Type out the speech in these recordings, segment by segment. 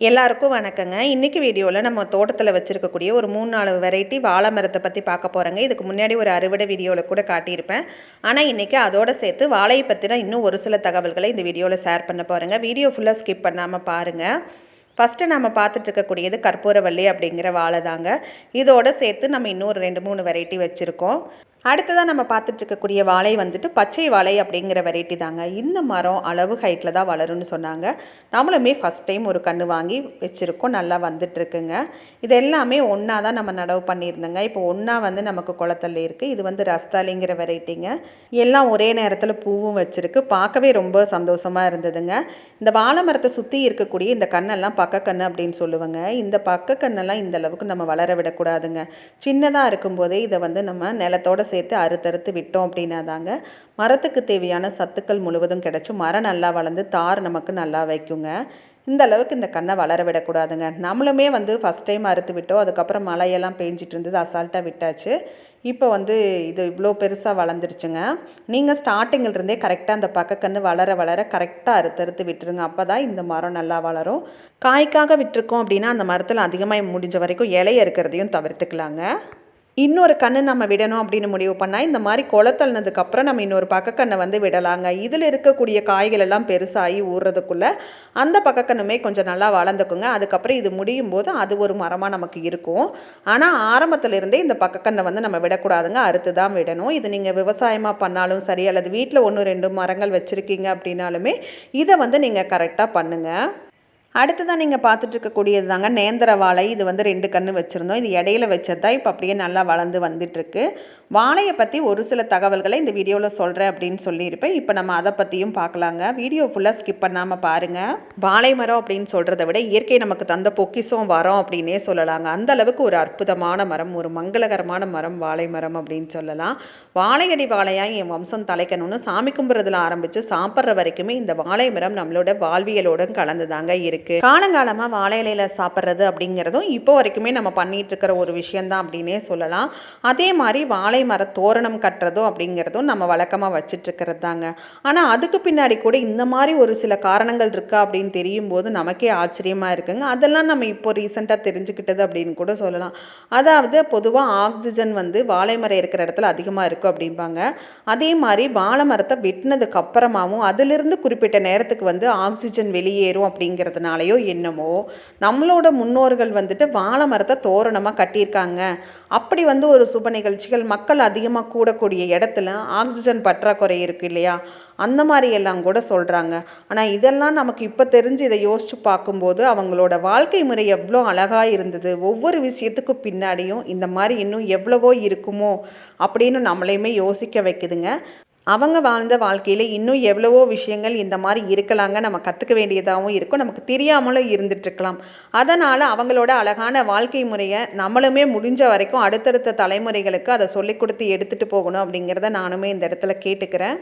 எல்லாருக்கும் வணக்கங்க. இன்றைக்கி வீடியோவில் நம்ம தோட்டத்தில் வச்சுருக்கக்கூடிய ஒரு 3-4 வெரைட்டி வாழை மரத்தை பற்றி பார்க்க போகிறோங்க. இதுக்கு முன்னாடி ஒரு அறுவடை வீடியோவில் கூட காட்டியிருப்பேன். ஆனால் இன்றைக்கி அதோடு சேர்த்து வாழையை பற்றின இன்னும் ஒரு சில தகவல்களை இந்த வீடியோவில் ஷேர் பண்ண போகிறேங்க. வீடியோ ஃபுல்லாக ஸ்கிப் பண்ணாமல் பாருங்கள். ஃபஸ்ட்டு நம்ம பார்த்துட்ருக்கக்கூடியது கற்பூரவள்ளி அப்படிங்கிற வாழை தாங்க. இதோடு சேர்த்து நம்ம இன்னொரு 2-3 வெரைட்டி வச்சுருக்கோம். அடுத்ததாக நம்ம பார்த்துட்ருக்கக்கூடிய வாழை வந்துட்டு பச்சை வாழை அப்படிங்கிற வெரைட்டி தாங்க. இந்த மரம் அளவு ஹைட்டில் தான் வளரும்னு சொன்னாங்க. நம்மளுமே ஃபஸ்ட் டைம் ஒரு கன்று வாங்கி வச்சுருக்கோம். நல்லா வந்துட்டுருக்குங்க. இது எல்லாமே ஒன்றா தான் நம்ம நடவு பண்ணியிருந்தோங்க. இப்போ ஒன்றா வந்து நமக்கு குளத்தல்ல இருக்குது. இது வந்து ரஸ்தாலிங்கிற வெரைட்டிங்க. எல்லாம் ஒரே நேரத்தில் பூவும் வச்சுருக்கு. பார்க்கவே ரொம்ப சந்தோஷமாக இருந்ததுங்க. இந்த வாழை மரத்தை சுற்றி இருக்கக்கூடிய இந்த கண்ணெல்லாம் பக்கக்கன்று அப்படின்னு சொல்லுவாங்க. இந்த பக்கக்கண்ணெல்லாம் இந்த அளவுக்கு நம்ம வளர விடக்கூடாதுங்க. சின்னதாக இருக்கும்போதே இதை வந்து நம்ம நிலத்தோட சேர்த்து அறுத்தறுத்து விட்டோம் அப்படின்னா தாங்க மரத்துக்கு தேவையான சத்துக்கள் முழுவதும் கிடச்சி மரம் நல்லா வளர்ந்து தார் நமக்கு நல்லா வைக்குங்க. இந்த அளவுக்கு இந்த கண்ணை வளர விடக்கூடாதுங்க. நம்மளுமே வந்து ஃபஸ்ட் டைம் அறுத்து விட்டோம். அதுக்கப்புறம் மழையெல்லாம் பேஞ்சிட்டு இருந்தது, அசால்ட்டாக விட்டாச்சு. இப்போ வந்து இது இவ்வளோ பெருசாக வளர்ந்துருச்சுங்க. நீங்கள் ஸ்டார்டிங்கிலிருந்தே கரெக்டாக அந்த பக்கக்கன்று வளர வளர கரெக்டாக அறுத்தறுத்து விட்டுருங்க. அப்போ தான் இந்த மரம் நல்லா வளரும். காய்க்காக விட்டுருக்கோம் அப்படின்னா அந்த மரத்தில் அதிகமாக முடிஞ்ச வரைக்கும் இலைய இருக்கிறதையும் தவிர்த்துக்கலாங்க. இன்னொரு கன்று நம்ம விடணும் அப்படின்னு முடிவு பண்ணால் இந்த மாதிரி குளத்தள்னதுக்கப்புறம் நம்ம இன்னொரு பக்கக்கண்ணை வந்து விடலாங்க. இதில் இருக்கக்கூடிய காய்கள் எல்லாம் பெருசாகி ஊறுறதுக்குள்ளே அந்த பக்கக்கண்ணுமே கொஞ்சம் நல்லா வளர்ந்துக்குங்க. அதுக்கப்புறம் இது முடியும் போது அது ஒரு மரமாக நமக்கு இருக்கும். ஆனால் ஆரம்பத்திலிருந்தே இந்த பக்கக்கண்ணை வந்து நம்ம விடக்கூடாதுங்க, அறுத்து தான் விடணும். இது நீங்கள் விவசாயமாக பண்ணாலும் சரி, அல்லது வீட்டில் 1-2 மரங்கள் வச்சுருக்கீங்க அப்படின்னாலுமே இதை வந்து நீங்கள் கரெக்டாக பண்ணுங்கள். அடுத்ததான் நீங்கள் பார்த்துட்ருக்கக்கூடியது தாங்க நேந்திர வாழை. இது வந்து 2 கன்று வச்சுருந்தோம். இது இடையில வச்சது தான் இப்போ அப்படியே நல்லா வளர்ந்து வந்துட்டுருக்கு. வாழையை பற்றி ஒரு சில தகவல்களை இந்த வீடியோவில் சொல்கிறேன் அப்படின்னு சொல்லியிருப்பேன். இப்போ நம்ம அதை பற்றியும் பார்க்கலாங்க. வீடியோ ஃபுல்லாக ஸ்கிப் பண்ணாமல் பாருங்கள். வாழை மரம் அப்படின்னு சொல்கிறத விட இயற்கை நமக்கு தந்த பொக்கிஷம் வரோம் அப்படின்னே சொல்லலாங்க. அந்தளவுக்கு ஒரு அற்புதமான மரம், ஒரு மங்களகரமான மரம் வாழை மரம் அப்படின்னு சொல்லலாம். வாழையடி வாழையாக என் வம்சம் தலைக்கணும்னு சாமி கும்பிட்றதுல ஆரம்பித்து சாப்பிட்ற வரைக்குமே இந்த வாழை மரம் நம்மளோட வாழ்வியலோடு கலந்து தாங்க இருக்குது. காலங்காலமாக வாழை இலையில சாப்பிட்றது அப்படிங்கிறதும் இப்போ வரைக்குமே நம்ம பண்ணிகிட்டு இருக்கிற ஒரு விஷயந்தான் அப்படின்னே சொல்லலாம். அதே மாதிரி வாழை மர தோரணம் கட்டுறதும் அப்படிங்கிறதும் நம்ம வழக்கமாக வச்சிட்ருக்கிறது தாங்க. ஆனால் அதுக்கு பின்னாடி கூட இந்த மாதிரி ஒரு சில காரணங்கள் இருக்கா அப்படின்னு தெரியும் போது நமக்கே ஆச்சரியமாக இருக்குங்க. அதெல்லாம் நம்ம இப்போ ரீசெண்டாக தெரிஞ்சுக்கிட்டது அப்படின்னு கூட சொல்லலாம். அதாவது பொதுவாக ஆக்சிஜன் வந்து வாழை மரம் இருக்கிற இடத்துல அதிகமாக இருக்கும் அப்படிம்பாங்க. அதே மாதிரி வாழை மரத்தை வெட்டினதுக்கு அப்புறமாவும் அதிலிருந்து குறிப்பிட்ட நேரத்துக்கு வந்து ஆக்சிஜன் வெளியேறும் அப்படிங்கிறதுனால என்னமோ நம்மளோட முன்னோர்கள் வந்துட்டு வாழை மரத்தை தோரணமாக கட்டியிருக்காங்க. அப்படி வந்து ஒரு சுப நிகழ்ச்சிகள் மக்கள் அதிகமாக கூடக்கூடிய இடத்துல ஆக்சிஜன் பற்றாக்குறை இருக்குது இல்லையா, அந்த மாதிரி எல்லாம் கூட சொல்கிறாங்க. ஆனால் இதெல்லாம் நமக்கு இப்போ தெரிஞ்சு இதை யோசித்து பார்க்கும்போது அவங்களோட வாழ்க்கை முறை எவ்வளோ அழகாக இருந்தது, ஒவ்வொரு விஷயத்துக்கும் பின்னாடியும் இந்த மாதிரி இன்னும் எவ்வளவோ இருக்குமோ அப்படின்னு நம்மளையுமே யோசிக்க வைக்குதுங்க. அவங்க வாழ்ந்த வாழ்க்கையில் இன்னும் எவ்வளவோ விஷயங்கள் இந்த மாதிரி இருக்கலாங்க, நம்ம கற்றுக்க வேண்டியதாகவும் இருக்கும், நமக்கு தெரியாமலும் இருந்துகிட்ருக்கலாம். அதனால் அவங்களோட அழகான வாழ்க்கை முறையை நம்மளுமே முடிஞ்ச வரைக்கும் அடுத்தடுத்த தலைமுறைகளுக்கு அதை சொல்லிக் கொடுத்து எடுத்துகிட்டு போகணும் அப்படிங்கிறத நானுமே இந்த இடத்துல கேட்டுக்கிறேன்.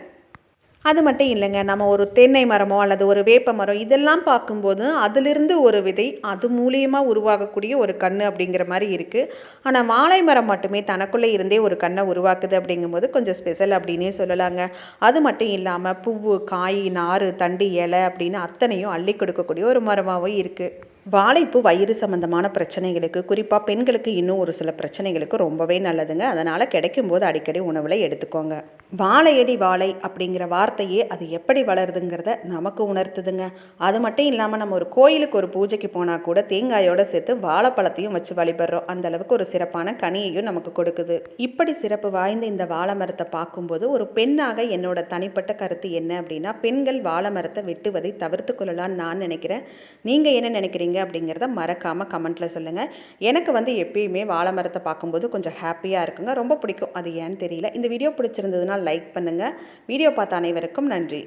அது மட்டும் இல்லைங்க, நம்ம ஒரு தென்னை மரமோ அல்லது ஒரு வேப்ப மரம் இதெல்லாம் பார்க்கும்போது அதிலிருந்து ஒரு விதை அது மூலியமாக உருவாகக்கூடிய ஒரு கன்று அப்படிங்கிற மாதிரி இருக்குது. ஆனால் வாழை மரம் மட்டுமே தனக்குள்ளே இருந்தே ஒரு கன்றை உருவாக்குது அப்படிங்கும்போது கொஞ்சம் ஸ்பெஷல் அப்படின்னே சொல்லலாங்க. அது மட்டும் இல்லாமல் பூவு, காய், நார், தண்டு, இலை அப்படின்னு அத்தனையும் அள்ளி கொடுக்கக்கூடிய ஒரு மரமாகவும் இருக்குது. வாழைப்பூ வயிறு சம்மந்தமான பிரச்சனைகளுக்கு, குறிப்பாக பெண்களுக்கு இன்னும் ஒரு சில பிரச்சனைகளுக்கு ரொம்பவே நல்லதுங்க. அதனால் கிடைக்கும்போது அடிக்கடி உணவில் எடுத்துக்கோங்க. வாழையடி வாழை அப்படிங்கிற வார்த்தையே அது எப்படி வளருதுங்கிறத நமக்கு உணர்த்துதுங்க. அது மட்டும் இல்லாமல் நம்ம ஒரு கோயிலுக்கு ஒரு பூஜைக்கு போனால் கூட தேங்காயோடு சேர்த்து வாழைப்பழத்தையும் வச்சு வழிபடுறோம். அந்த அளவுக்கு ஒரு சிறப்பான கனியையும் நமக்கு கொடுக்குது. இப்படி சிறப்பு வாய்ந்த இந்த வாழை மரத்தை பார்க்கும்போது ஒரு பெண்ணாக என்னோட தனிப்பட்ட கருத்து என்ன அப்படின்னா, பெண்கள் வாழை மரத்தை வெட்டுவதை தவிர்த்து கொள்ளலான்னு நான் நினைக்கிறேன். நீங்கள் என்ன நினைக்கிறீங்க அப்படிங்கிறத மறக்காமல் கமெண்ட்டில் சொல்லுங்கள். எனக்கு வந்து எப்பயுமே வாழை மரத்தை பார்க்கும்போது கொஞ்சம் ஹாப்பியாக இருக்குங்க, ரொம்ப பிடிக்கும். அது ஏன்னு தெரியல. இந்த வீடியோ பிடிச்சிருந்ததுன்னா லைக் பண்ணுங்கள். வீடியோ பார்த்த அனைவருக்கும் நன்றி.